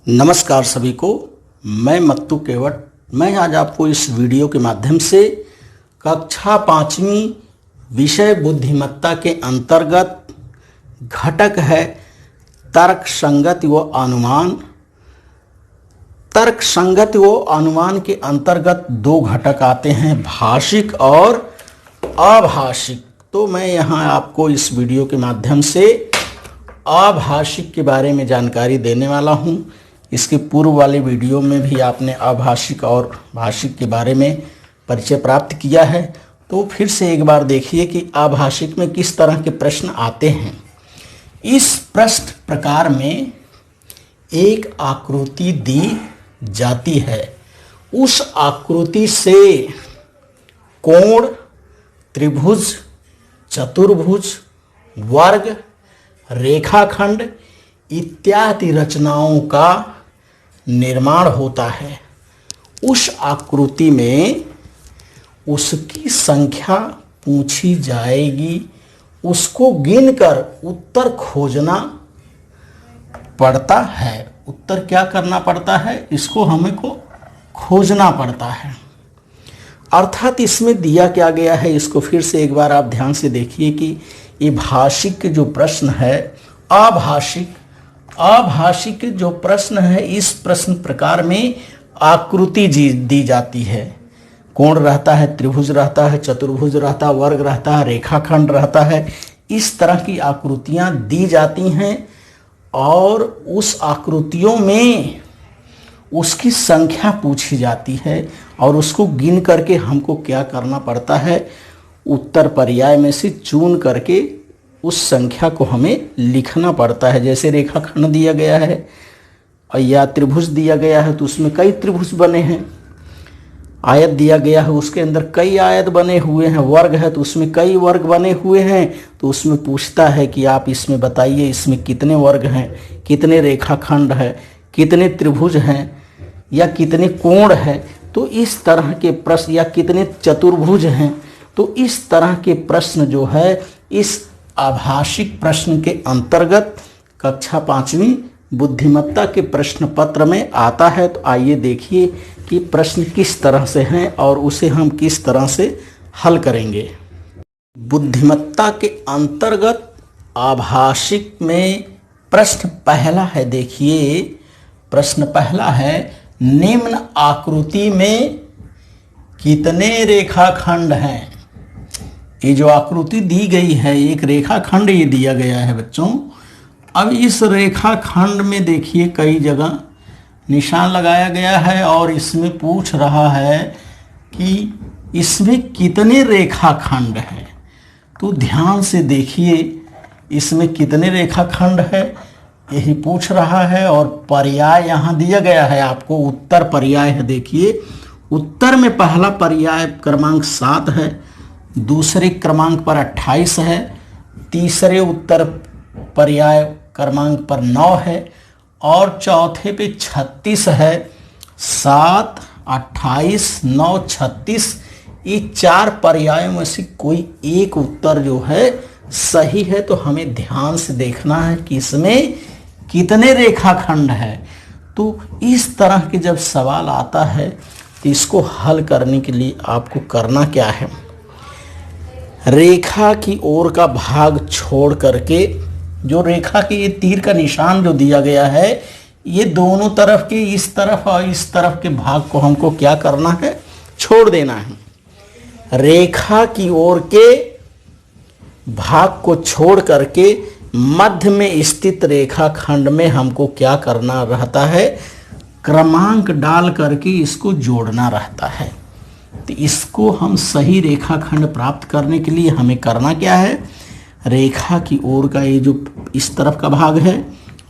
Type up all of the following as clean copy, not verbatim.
नमस्कार सभी को। मैं मत्तू केवट। मैं आज आपको इस वीडियो के माध्यम से कक्षा 5वीं विषय बुद्धिमत्ता के अंतर्गत घटक है तर्क संगति व अनुमान। तर्क संगति व अनुमान के अंतर्गत दो घटक आते हैं, भाषिक और अभाषिक। तो मैं यहाँ आपको इस वीडियो के माध्यम से अभाषिक के बारे में जानकारी देने वाला हूँ। इसके पूर्व वाले वीडियो में भी आपने अभाषिक और भाषिक के बारे में परिचय प्राप्त किया है, तो फिर से एक बार देखिए कि अभाषिक में किस तरह के प्रश्न आते हैं। इस प्रश्न प्रकार में एक आकृति दी जाती है, उस आकृति से कोण, त्रिभुज, चतुर्भुज, वर्ग, रेखाखंड इत्यादि रचनाओं का निर्माण होता है। उस आकृति में उसकी संख्या पूछी जाएगी, उसको गिनकर उत्तर खोजना पड़ता है। उत्तर क्या करना पड़ता है? इसको हमें को खोजना पड़ता है। अर्थात इसमें दिया क्या गया है, इसको फिर से एक बार आप ध्यान से देखिए कि ये भाषिक जो प्रश्न है, अभाषिक जो प्रश्न है, इस प्रश्न प्रकार में आकृति दी जाती है। कोण रहता है, त्रिभुज रहता है, चतुर्भुज रहता है, वर्ग रहता है, रेखाखंड रहता है। इस तरह की आकृतियां दी जाती हैं और उस आकृतियों में उसकी संख्या पूछी जाती है और उसको गिन करके हमको क्या करना पड़ता है, उत्तर पर्याय में से चुन करके उस संख्या को हमें लिखना पड़ता है। जैसे रेखाखंड दिया गया है या त्रिभुज दिया गया है तो उसमें कई त्रिभुज बने हैं, आयत दिया गया है उसके अंदर कई आयत बने हुए हैं, वर्ग है तो उसमें कई वर्ग बने हुए हैं। तो उसमें पूछता है कि आप इसमें बताइए इसमें कितने वर्ग हैं, कितने रेखाखंड है, कितने त्रिभुज हैं या कितने कोण है। तो इस तरह के प्रश्न, या कितने चतुर्भुज हैं। तो इस तरह के प्रश्न जो है इस आभाषिक प्रश्न के अंतर्गत कक्षा 5वीं बुद्धिमत्ता के प्रश्न पत्र में आता है। तो आइए देखिए कि प्रश्न किस तरह से हैं और उसे हम किस तरह से हल करेंगे। बुद्धिमत्ता के अंतर्गत आभाषिक में प्रश्न पहला है, देखिए प्रश्न पहला है, निम्न आकृति में कितने रेखाखंड हैं। ये जो आकृति दी गई है, एक रेखाखंड ये दिया गया है बच्चों। अब इस रेखाखंड में देखिए कई जगह निशान लगाया गया है और इसमें पूछ रहा है कि इसमें कितने रेखाखंड हैं। तो ध्यान से देखिए इसमें कितने रेखाखंड है, यही पूछ रहा है। और पर्याय यहाँ दिया गया है आपको, उत्तर पर्याय है। देखिए उत्तर में पहला पर्याय क्रमांक 7 है, दूसरे क्रमांक पर 28 है, तीसरे उत्तर पर्याय क्रमांक पर 9 है और चौथे पे 36 है। 7, 28, 9, 36 ये चार पर्यायों में से कोई एक उत्तर जो है सही है। तो हमें ध्यान से देखना है कि इसमें कितने रेखाखंड है। तो इस तरह के जब सवाल आता है तो इसको हल करने के लिए आपको करना क्या है, रेखा की ओर का भाग छोड़ करके, जो रेखा के ये तीर का निशान जो दिया गया है, ये दोनों तरफ के, इस तरफ और इस तरफ के भाग को हमको क्या करना है, छोड़ देना है। रेखा की ओर के भाग को छोड़ करके मध्य में स्थित रेखाखंड में हमको क्या करना रहता है, क्रमांक डाल करके इसको जोड़ना रहता है। तो इसको हम सही रेखाखंड प्राप्त करने के लिए हमें करना क्या है, रेखा की ओर का ये जो इस तरफ का भाग है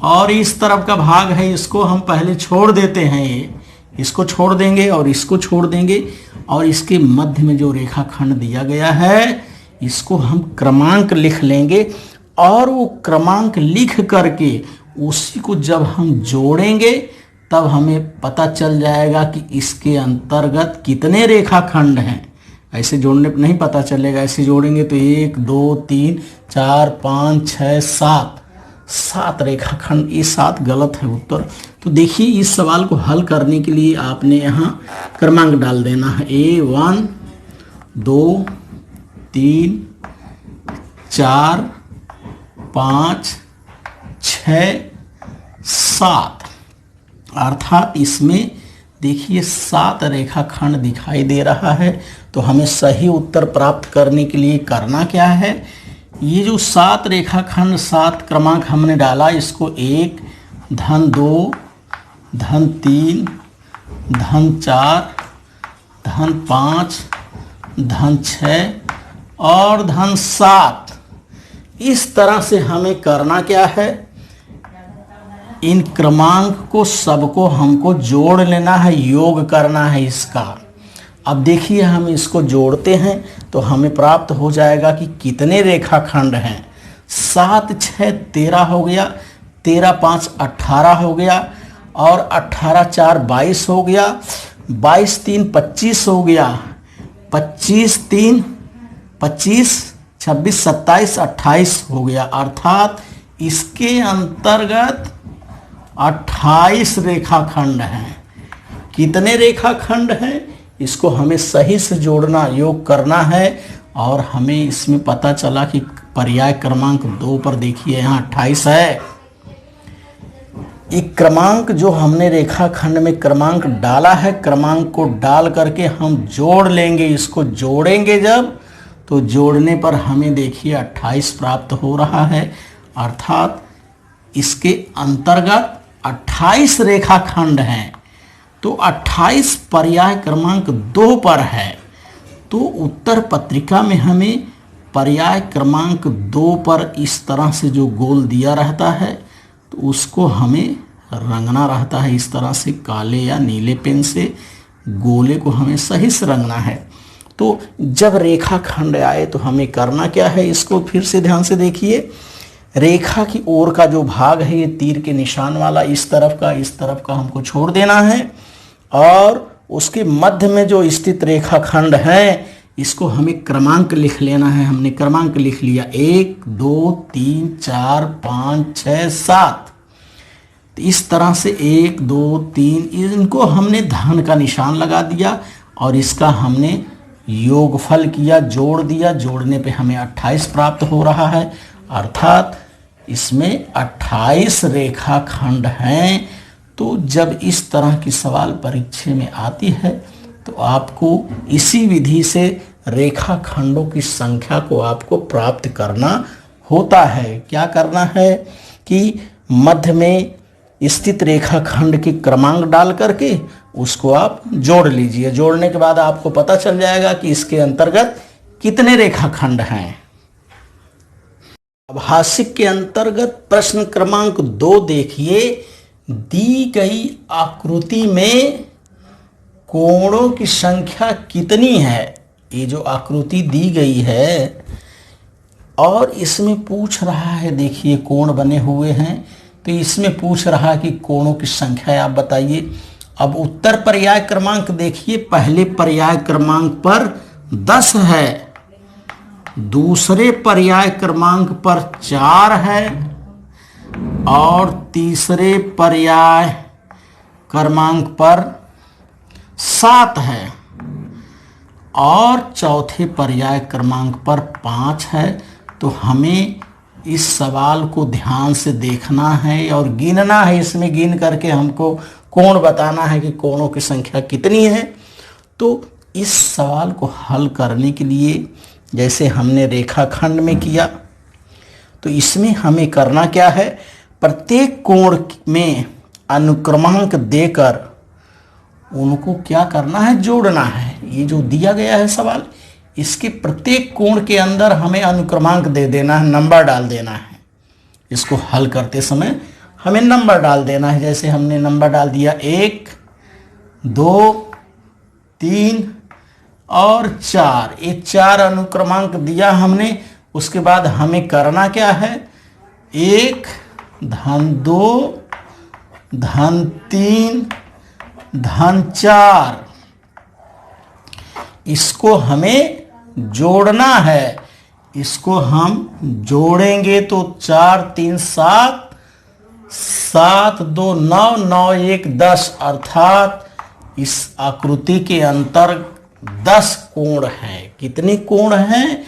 और इस तरफ का भाग है, इसको हम पहले छोड़ देते हैं। ये इसको छोड़ देंगे और इसको छोड़ देंगे और इसके मध्य में जो रेखाखंड दिया गया है इसको हम क्रमांक लिख लेंगे और वो क्रमांक लिख करके उसी को जब हम जोड़ेंगे तब हमें पता चल जाएगा कि इसके अंतर्गत कितने रेखाखंड हैं। ऐसे जोड़ने पर नहीं पता चलेगा, ऐसे जोड़ेंगे तो 1, 2, 3, 4, 5, 6, 7 7 रेखाखंड, ये 7 गलत है उत्तर। तो देखिए इस सवाल को हल करने के लिए आपने यहाँ क्रमांक डाल देना है, A1 2 3 4 5 6 7, अर्थात इसमें देखिए 7 रेखाखंड दिखाई दे रहा है। तो हमें सही उत्तर प्राप्त करने के लिए करना क्या है, ये जो 7 रेखाखंड 7 क्रमांक हमने डाला, इसको 1 धन 2 धन 3 धन 4 धन 5 धन 6 और धन 7, इस तरह से हमें करना क्या है, इन क्रमांक को सबको हमको जोड़ लेना है, योग करना है इसका। अब देखिए हम इसको जोड़ते हैं तो हमें प्राप्त हो जाएगा कि कितने रेखाखंड हैं। 7 6 13 हो गया, 13 5 18 हो गया, और 18 4 22 हो गया, 22 3 25 हो गया, 25 3 25 26 27 28 हो गया, अर्थात इसके अंतर्गत 28 रेखाखंड हैं। कितने रेखाखंड हैं, इसको हमें सही से जोड़ना, योग करना है। और हमें इसमें पता चला कि पर्याय क्रमांक 2 पर देखिए यहाँ 28 है। एक क्रमांक जो हमने रेखाखंड में क्रमांक डाला है, क्रमांक को डाल करके हम जोड़ लेंगे, इसको जोड़ेंगे जब, तो जोड़ने पर हमें देखिए 28 प्राप्त हो रहा है, अर्थात इसके अंतर्गत 28 रेखाखंड हैं। तो 28 पर्याय क्रमांक 2 पर है। तो उत्तर पत्रिका में हमें पर्याय क्रमांक 2 पर इस तरह से जो गोल दिया रहता है, तो उसको हमें रंगना रहता है, इस तरह से काले या नीले पेन से गोले को हमें सही से रंगना है। तो जब रेखाखंड आए तो हमें करना क्या है, इसको फिर से ध्यान से देखिए। रेखा की ओर का जो भाग है, ये तीर के निशान वाला, इस तरफ का हमको छोड़ देना है, और उसके मध्य में जो स्थित रेखाखंड है, इसको हमें क्रमांक लिख लेना है। हमने क्रमांक लिख लिया 1 2 3 4 5 6 7। तो इस तरह से 1 2 3, इनको हमने धन का निशान लगा दिया और इसका हमने योगफल किया, जोड़ दिया। जोड़ने पे हमें 28 प्राप्त हो रहा है, अर्थात इसमें 28 रेखाखंड हैं। तो जब इस तरह की सवाल परीक्षा में आती है तो आपको इसी विधि से रेखाखंडों की संख्या को आपको प्राप्त करना होता है। क्या करना है कि मध्य में स्थित रेखाखंड के क्रमांक डाल करके उसको आप जोड़ लीजिए। जोड़ने के बाद आपको पता चल जाएगा कि इसके अंतर्गत कितने रेखाखंड हैं। अब हाशिक के अंतर्गत प्रश्न क्रमांक 2 देखिए। दी गई आकृति में कोणों की संख्या कितनी है। ये जो आकृति दी गई है और इसमें पूछ रहा है, देखिए कोण बने हुए हैं, तो इसमें पूछ रहा है कि कोणों की संख्या आप बताइए। अब उत्तर पर्याय क्रमांक देखिए, पहले पर्याय क्रमांक पर 10 है, दूसरे पर्याय क्रमांक पर 4 है, और तीसरे पर्याय क्रमांक पर 7 है, और चौथे पर्याय क्रमांक पर 5 है। तो हमें इस सवाल को ध्यान से देखना है और गिनना है। इसमें गिन करके हमको कोण बताना है कि कोणों की संख्या कितनी है। तो इस सवाल को हल करने के लिए जैसे हमने रेखाखंड में किया, तो इसमें हमें करना क्या है, प्रत्येक कोण में अनुक्रमांक देकर उनको क्या करना है, जोड़ना है। ये जो दिया गया है सवाल, इसके प्रत्येक कोण के अंदर हमें अनुक्रमांक दे देना है, नंबर डाल देना है। इसको हल करते समय हमें नंबर डाल देना है। जैसे हमने नंबर डाल दिया 1 2 3 और 4, ये 4 अनुक्रमांक दिया हमने। उसके बाद हमें करना क्या है, 1 धन 2 धन 3 धन 4, इसको हमें जोड़ना है। इसको हम जोड़ेंगे तो 4 3 7, 7 2 9, 9 1 10, अर्थात इस आकृति के अंतर 10 कोण हैं। कितने कोण हैं?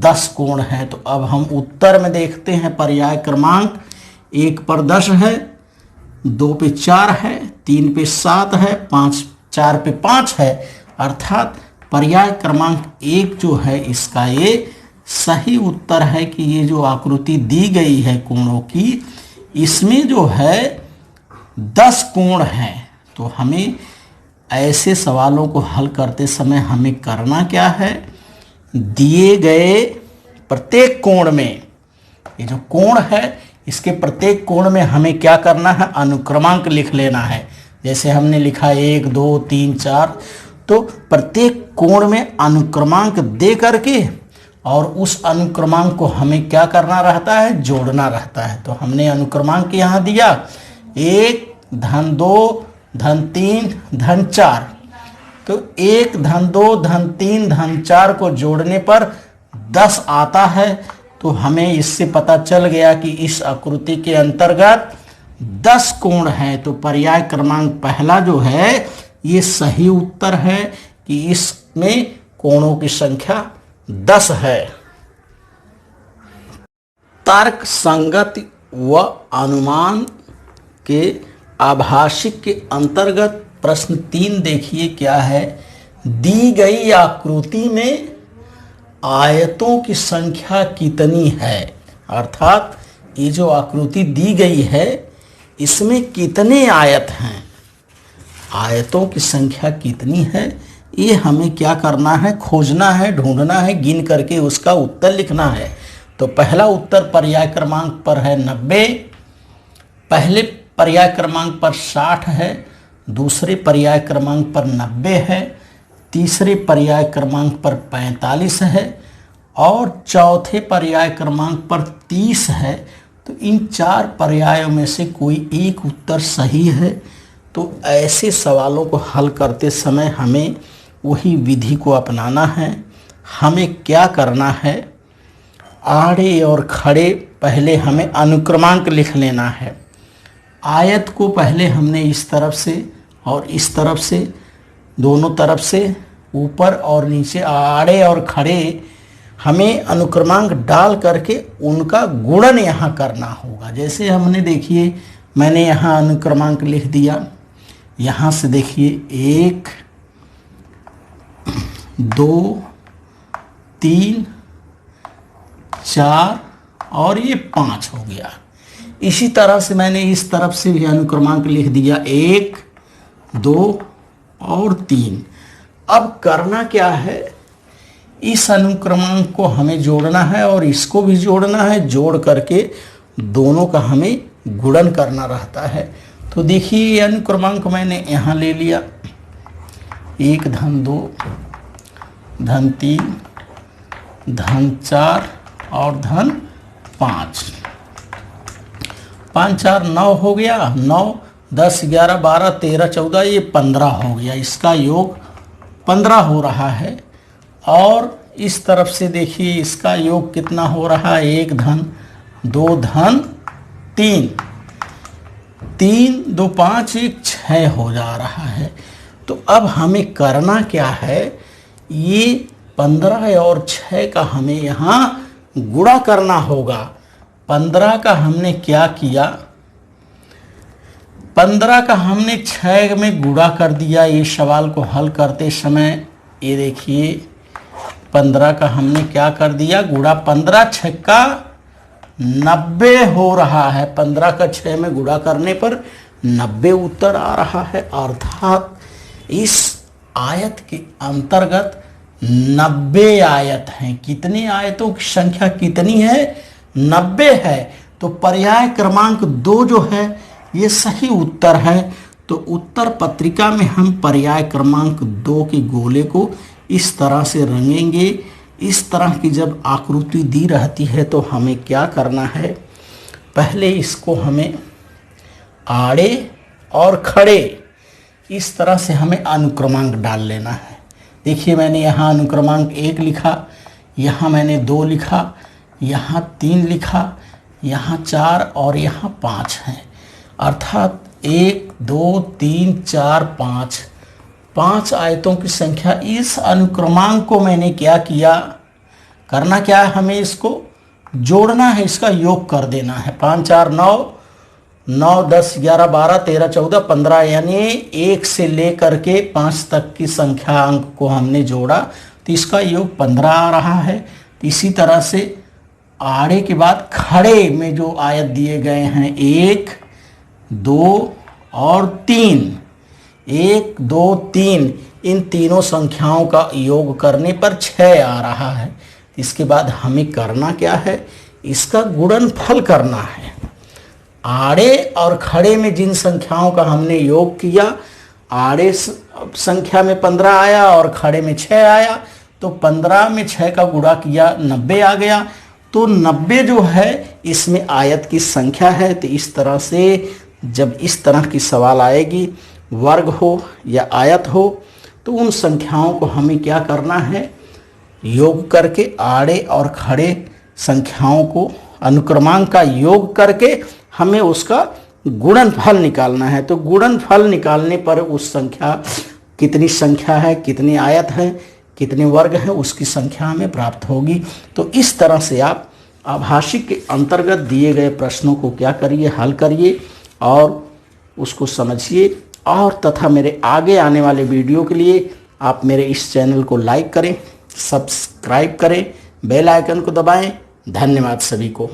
10 कोण हैं। तो अब हम उत्तर में देखते हैं। पर्याय क्रमांक 1 पर 10 है, 2 पे 4 है, 3 पे 7 है, 4 पे 5 है, अर्थात पर्याय क्रमांक 1 जो है इसका ये सही उत्तर है कि ये जो आकृति दी गई है कोणों की, इसमें जो है 10 कोण हैं। तो हमें ऐसे सवालों को हल करते समय हमें करना क्या है? दिए गए प्रत्येक कोण में, ये जो कोण है इसके प्रत्येक कोण में हमें क्या करना है? अनुक्रमांक लिख लेना है। जैसे हमने लिखा 1 2 3 4, तो प्रत्येक कोण में अनुक्रमांक दे करके और उस अनुक्रमांक को हमें क्या करना रहता है? जोड़ना रहता है। तो हमने अनुक्रमांक यहाँ दिया 1 धन 2 धन 3 धन 4, तो 1 धन 2 धन 3 धन 4 को जोड़ने पर 10 आता है। तो हमें इससे पता चल गया कि इस आकृति के अंतर्गत 10 कोण है। तो पर्याय क्रमांक पहला जो है ये सही उत्तर है कि इसमें कोणों की संख्या 10 है। तर्क संगत व अनुमान के आभाषिक के अंतर्गत प्रश्न 3 देखिए क्या है? दी गई आकृति में आयतों की संख्या कितनी है? अर्थात ये जो आकृति दी गई है इसमें कितने आयत हैं, आयतों की संख्या कितनी है, ये हमें क्या करना है? खोजना है, ढूंढना है, गिन करके उसका उत्तर लिखना है। तो पहला उत्तर पर्याय क्रमांक पर है 90, पहले पर्याय क्रमांक पर 60 है, दूसरे पर्याय क्रमांक पर 90 है, तीसरे पर्याय क्रमांक पर 45 है और चौथे पर्याय क्रमांक पर 30 है। तो इन 4 पर्यायों में से कोई एक उत्तर सही है। तो ऐसे सवालों को हल करते समय हमें वही विधि को अपनाना है। हमें क्या करना है? आड़े और खड़े पहले हमें अनुक्रमांक लिख लेना है। आयत को पहले हमने इस तरफ से और इस तरफ से, दोनों तरफ से, ऊपर और नीचे, आड़े और खड़े हमें अनुक्रमांक डाल करके उनका गुणन यहाँ करना होगा। जैसे हमने देखिए मैंने यहाँ अनुक्रमांक लिख दिया, यहाँ से देखिए 1 2 3 4 और ये 5 हो गया। इसी तरह से मैंने इस तरफ से भी अनुक्रमांक लिख दिया 1 2 और 3। अब करना क्या है? इस अनुक्रमांक को हमें जोड़ना है और इसको भी जोड़ना है, जोड़ करके दोनों का हमें गुणन करना रहता है। तो देखिए ये अनुक्रमांक मैंने यहाँ ले लिया, 1 धन 2 धन 3 धन 4 और धन 5, 5 4 9 हो गया, 9 10 11 12 13 14, ये 15 हो गया। इसका योग 15 हो रहा है। और इस तरफ से देखिए इसका योग कितना हो रहा है? 1 धन 2 धन 3, 3 2 5 1 6 हो जा रहा है। तो अब हमें करना क्या है? ये 15 और 6 का हमें यहाँ गुणा करना होगा। 15 का हमने क्या किया? 15 का हमने 6 में गुणा कर दिया। ये सवाल को हल करते समय ये देखिए 15 का हमने क्या कर दिया? गुणा। 15 छक्का 90 हो रहा है। 15 का 6 में गुणा करने पर 90 उत्तर आ रहा है। अर्थात इस आयत के अंतर्गत 90 आयत हैं। कितने आयतों की संख्या कितनी है? 90 है। तो पर्याय क्रमांक 2 जो है ये सही उत्तर है। तो उत्तर पत्रिका में हम पर्याय क्रमांक 2 के गोले को इस तरह से रंगेंगे। इस तरह की जब आकृति दी रहती है तो हमें क्या करना है? पहले इसको हमें आड़े और खड़े इस तरह से हमें अनुक्रमांक डाल लेना है। देखिए मैंने यहाँ अनुक्रमांक 1 लिखा, यहाँ मैंने 2 लिखा, यहाँ 3 लिखा, यहाँ 4 और यहाँ 5 है। अर्थात 1 2 3 4 5 आयतों की संख्या। इस अनुक्रमांक को मैंने क्या किया, करना क्या है, हमें इसको जोड़ना है, इसका योग कर देना है। 5 4 9, 9 10 11 12 13 14 15, यानी 1 से लेकर के 5 तक की संख्या अंक को हमने जोड़ा तो इसका योग 15 आ रहा है। इसी तरह से आड़े के बाद खड़े में जो आयत दिए गए हैं 1 2 और 3, 1 2 3, इन तीनों संख्याओं का योग करने पर 6 आ रहा है। इसके बाद हमें करना क्या है, इसका गुणनफल करना है। आड़े और खड़े में जिन संख्याओं का हमने योग किया, आड़े संख्या में 15 आया और खड़े में 6 आया, तो 15 में 6 का गुणा किया 90 आ गया। तो 90 जो है इसमें आयत की संख्या है। तो इस तरह से जब इस तरह की सवाल आएगी, वर्ग हो या आयत हो, तो उन संख्याओं को हमें क्या करना है, योग करके आड़े और खड़े संख्याओं को अनुक्रमांक का योग करके हमें उसका गुणनफल निकालना है। तो गुणनफल निकालने पर उस संख्या, कितनी संख्या है, कितनी आयत है, कितने वर्ग हैं, उसकी संख्या हमें प्राप्त होगी। तो इस तरह से आप आभाषिक के अंतर्गत दिए गए प्रश्नों को क्या करिए, हल करिए और उसको समझिए। और तथा मेरे आगे आने वाले वीडियो के लिए आप मेरे इस चैनल को लाइक करें, सब्सक्राइब करें, बेल आइकन को दबाएं। धन्यवाद सभी को।